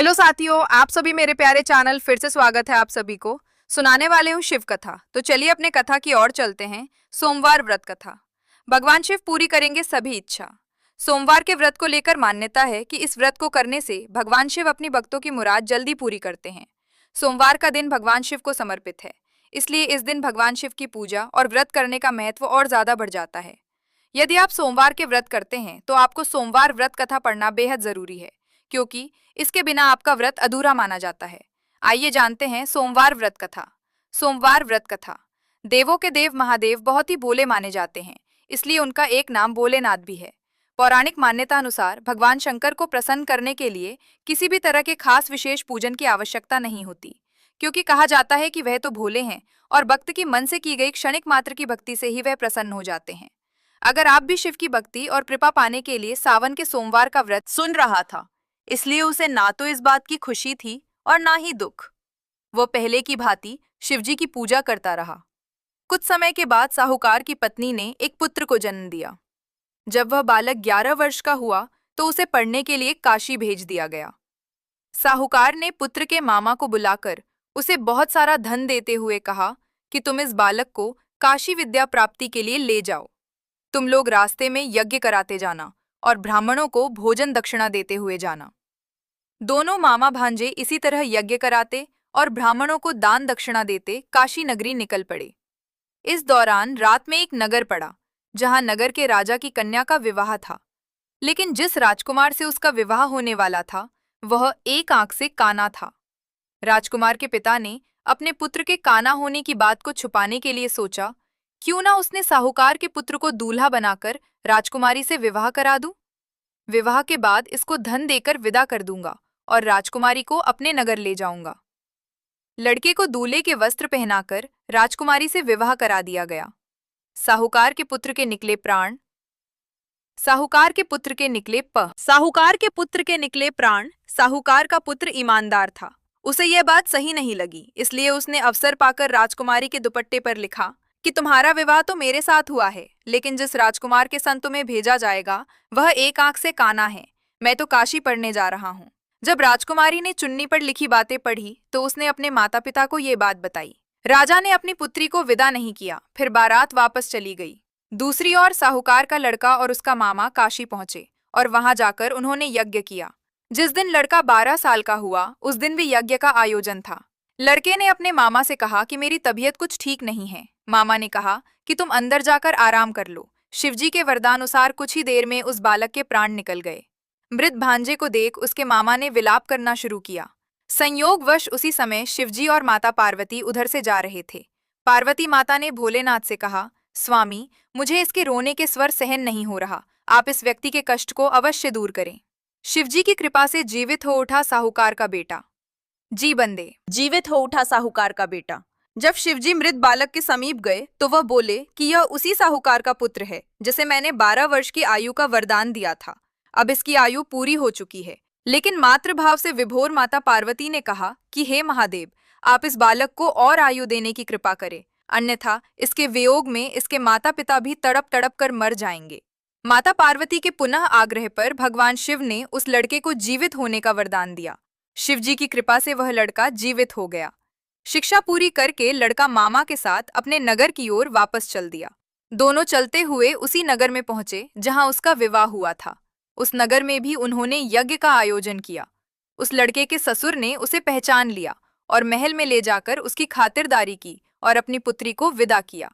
Hello साथियों, आप सभी मेरे प्यारे चैनल फिर से स्वागत है आप सभी को। सुनाने वाले हूँ शिव कथा। तो चलिए अपने कथा की ओर चलते हैं। सोमवार व्रत कथा। भगवान शिव पूरी करेंगे सभी इच्छा। सोमवार के व्रत को लेकर मान्यता है कि इस व्रत को करने से भगवान शिव अपनी भक्तों की मुराद जल्दी पूरी करते हैं। सोमवार का दिन भगवान शिव को समर्पित है, इसलिए इस दिन भगवान शिव की पूजा और व्रत करने का महत्व और ज्यादा बढ़ जाता है। यदि आप सोमवार के व्रत करते हैं तो आपको सोमवार व्रत कथा पढ़ना बेहद जरूरी है, क्योंकि इसके बिना आपका व्रत अधूरा माना जाता है। आइए जानते हैं सोमवार व्रत कथा। सोमवार व्रत कथा। देवों के देव महादेव बहुत ही भोले माने जाते हैं, इसलिए उनका एक नाम भोलेनाथ भी है। पौराणिक मान्यता अनुसार भगवान शंकर को प्रसन्न करने के लिए किसी भी तरह के खास विशेष पूजन की आवश्यकता नहीं होती, क्योंकि कहा जाता है कि वह तो भोले हैं और भक्त की मन से की गई क्षणिक मात्र की भक्ति से ही वह प्रसन्न हो जाते हैं। अगर आप भी शिव की भक्ति और कृपा पाने के लिए सावन के सोमवार का व्रत सुन रहा था, इसलिए उसे ना तो इस बात की खुशी थी और ना ही दुख। वो पहले की भांति शिवजी की पूजा करता रहा। कुछ समय के बाद साहूकार की पत्नी ने एक पुत्र को जन्म दिया। जब वह बालक 11 वर्ष का हुआ तो उसे पढ़ने के लिए काशी भेज दिया गया। साहूकार ने पुत्र के मामा को बुलाकर उसे बहुत सारा धन देते हुए कहा कि तुम इस बालक को काशी विद्या प्राप्ति के लिए ले जाओ। तुम लोग रास्ते में यज्ञ कराते जाना और ब्राह्मणों को भोजन दक्षिणा देते हुए जाना। दोनों मामा भांजे इसी तरह यज्ञ कराते और ब्राह्मणों को दान दक्षिणा देते काशी नगरी निकल पड़े। इस दौरान रात में एक नगर पड़ा, जहां नगर के राजा की कन्या का विवाह था। लेकिन जिस राजकुमार से उसका विवाह होने वाला था, वह एक आंख से काना था। राजकुमार के पिता ने अपने पुत्र के काना होने की बात को छुपाने के लिए सोचा, क्यों ना उसने साहूकार के पुत्र को दूल्हा बनाकर राजकुमारी से विवाह करा दूं। विवाह के बाद इसको धन देकर विदा कर दूंगा और राजकुमारी को अपने नगर ले जाऊंगा। लड़के को दूल्हे के वस्त्र पहनाकर राजकुमारी से विवाह करा दिया गया। साहूकार के पुत्र के निकले प्राण। साहूकार के पुत्र के निकले साहूकार के पुत्र के निकले प्राण। साहूकार का पुत्र ईमानदार था। उसे यह बात सही नहीं लगी, इसलिए उसने अवसर पाकर राजकुमारी के दुपट्टे पर लिखा कि तुम्हारा विवाह तो मेरे साथ हुआ है, लेकिन जिस राजकुमार के संग तुम्हें भेजा जाएगा वह एक आंख से काना है। मैं तो काशी पढ़ने जा रहा हूँ। जब राजकुमारी ने चुन्नी पर लिखी बातें पढ़ी तो उसने अपने माता पिता को ये बात बताई। राजा ने अपनी पुत्री को विदा नहीं किया, फिर बारात वापस चली गई। दूसरी ओर साहूकार का लड़का और उसका मामा काशी पहुंचे और वहां जाकर उन्होंने यज्ञ किया। जिस दिन लड़का 12 साल का हुआ उस दिन भी यज्ञ का आयोजन था। लड़के ने अपने मामा से कहा कि मेरी तबीयत कुछ ठीक नहीं है। मामा ने कहा कि तुम अंदर जाकर आराम कर लो। शिवजी के वरदानुसार कुछ ही देर में उस बालक के प्राण निकल गए। मृत भांजे को देख उसके मामा ने विलाप करना शुरू किया। संयोगवश उसी समय शिवजी और माता पार्वती उधर से जा रहे थे। पार्वती माता ने भोलेनाथ से कहा, स्वामी, मुझे इसके रोने के स्वर सहन नहीं हो रहा, आप इस व्यक्ति के कष्ट को अवश्य दूर करें। शिवजी की कृपा से जीवित हो उठा साहूकार का बेटा। जी बंदे, जीवित हो उठा साहूकार का बेटा। जब शिवजी मृत बालक के समीप गए तो वह बोले कि यह उसी साहूकार का पुत्र है जिसे मैंने 12 वर्ष की आयु का वरदान दिया था। अब इसकी आयु पूरी हो चुकी है। लेकिन मातृभाव से विभोर माता पार्वती ने कहा कि हे महादेव, आप इस बालक को और आयु देने की कृपा करें, अन्यथा इसके वियोग में इसके माता पिता भी तड़प तड़प कर मर जाएंगे। माता पार्वती के पुनः आग्रह पर भगवान शिव ने उस लड़के को जीवित होने का वरदान दिया। शिवजी की कृपा से वह लड़का जीवित हो गया। शिक्षा पूरी करके लड़का मामा के साथ अपने नगर की ओर वापस चल दिया। दोनों चलते हुए उसी नगर में पहुंचे जहां उसका विवाह हुआ था। उस नगर में भी उन्होंने यज्ञ का आयोजन किया। उस लड़के के ससुर ने उसे पहचान लिया और महल में ले जाकर उसकी खातिरदारी की और अपनी पुत्री को विदा किया।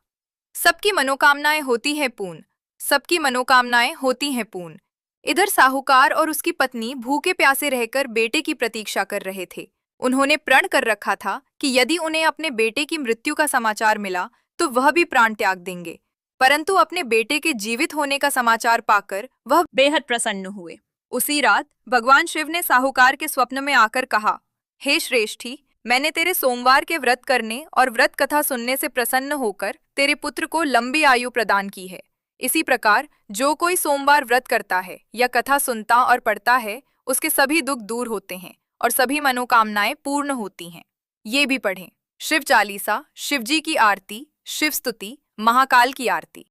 सबकी मनोकामनाएं होती हैं पूर्ण। सबकी मनोकामनाएं होती हैं पूर्ण। इधर साहूकार और उसकी पत्नी भूखे प्यासे रहकर बेटे की प्रतीक्षा कर रहे थे। उन्होंने प्रण कर रखा था कि यदि उन्हें अपने बेटे की मृत्यु का समाचार मिला तो वह भी प्राण त्याग देंगे, परंतु अपने बेटे के जीवित होने का समाचार पाकर वह बेहद प्रसन्न हुए। उसी रात भगवान शिव ने साहूकार के स्वप्न में आकर कहा, हे श्रेष्ठी, मैंने तेरे सोमवार के व्रत करने और व्रत कथा सुनने से प्रसन्न होकर तेरे पुत्र को लंबी आयु प्रदान की है। इसी प्रकार जो कोई सोमवार व्रत करता है या कथा सुनता और पढ़ता है, उसके सभी दुख दूर होते हैं और सभी मनोकामनाएं पूर्ण होती हैं। ये भी पढ़ें शिव चालीसा, शिवजी की आरती, शिव स्तुति, महाकाल की आरती।